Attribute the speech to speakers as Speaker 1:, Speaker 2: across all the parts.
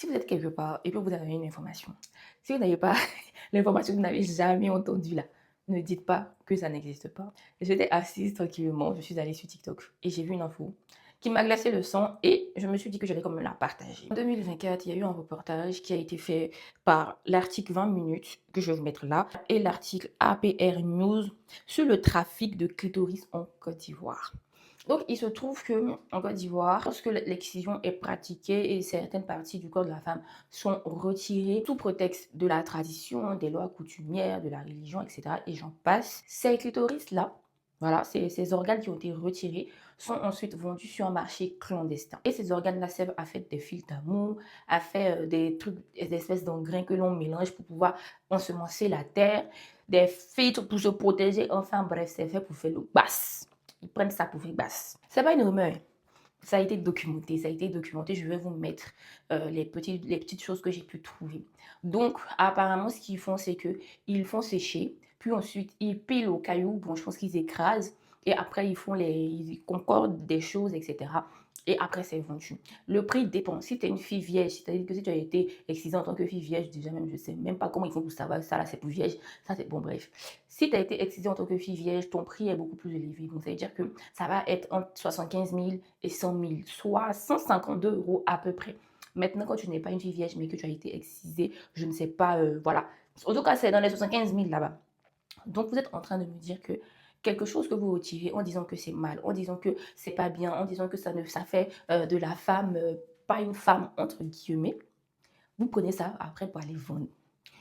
Speaker 1: Si vous êtes quelque part et que vous avez une information, si vous n'avez pas l'information que vous n'avez jamais entendue là, ne dites pas que ça n'existe pas. J'étais assise tranquillement, je suis allée sur TikTok et j'ai vu une info qui m'a glacé le sang et je me suis dit que j'allais quand même la partager. En 2024, il y a eu un reportage qui a été fait par l'article 20 minutes que je vais vous mettre là et l'article APR News sur le trafic de clitoris en Côte d'Ivoire. Donc, il se trouve que en Côte d'Ivoire, lorsque l'excision est pratiquée et certaines parties du corps de la femme sont retirées sous prétexte de la tradition, des lois coutumières, de la religion, etc., et j'en passe, ces clitoris-là, voilà, ces organes qui ont été retirés sont ensuite vendus sur un marché clandestin. Et ces organes-là servent à faire des fils d'amour, à faire des trucs, des espèces d'engrais que l'on mélange pour pouvoir ensemencer la terre, des filtres pour se protéger. Enfin bref, c'est fait pour faire le basse. Ils prennent ça pour faire basse. C'est pas une rumeur. Ça a été documenté, ça a été documenté. Je vais vous mettre les petites choses que j'ai pu trouver. Donc, apparemment, ce qu'ils font, c'est que ils font sécher, puis ensuite, ils pilent au caillou. Bon, je pense qu'ils écrasent. Et après, ils concordent des choses, etc. Et après, c'est vendu. Le prix dépend. Si tu es une fille vierge, c'est-à-dire que si tu as été excisée en tant que fille vierge, déjà même, je sais même pas comment ils font pour savoir ça, là, c'est pour vierge. Ça, c'est bon, bref. Si tu as été excisée en tant que fille vierge, ton prix est beaucoup plus élevé. Donc, ça veut dire que ça va être entre 75 000 et 100 000, soit 152 € à peu près. Maintenant, quand tu n'es pas une fille vierge, mais que tu as été excisée, je ne sais pas, voilà. En tout cas, c'est dans les 75 000 là-bas. Donc, vous êtes en train de me dire que quelque chose que vous retirez en disant que c'est mal, en disant que c'est pas bien, en disant que ça fait de la femme, pas une femme, entre guillemets, vous prenez ça après pour aller vendre.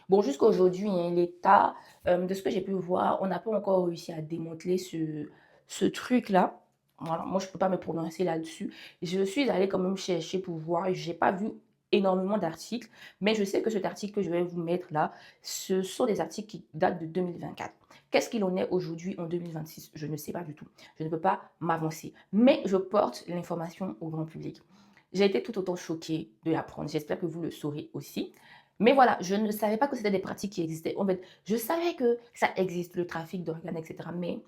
Speaker 1: Bon, jusqu'à aujourd'hui, hein, l'État, de ce que j'ai pu voir, on n'a pas encore réussi à démanteler ce truc-là. Voilà, moi, je ne peux pas me prononcer là-dessus. Je suis allée quand même chercher pour voir. Je n'ai pas vu énormément d'articles, mais je sais que cet article que je vais vous mettre là, ce sont des articles qui datent de 2024. Qu'est-ce qu'il en est aujourd'hui en 2026? Je ne sais pas du tout. Je ne peux pas m'avancer. Mais je porte l'information au grand public. J'ai été tout autant choquée de l'apprendre. J'espère que vous le saurez aussi. Mais voilà, je ne savais pas que c'était des pratiques qui existaient. En fait, je savais que ça existe, le trafic d'organes, etc. Mais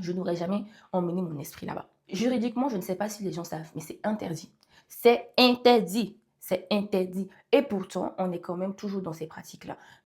Speaker 1: je n'aurais jamais emmené mon esprit là-bas. Juridiquement, je ne sais pas si les gens savent, mais c'est interdit. C'est interdit. C'est interdit. Et pourtant, on est quand même toujours dans ces pratiques-là.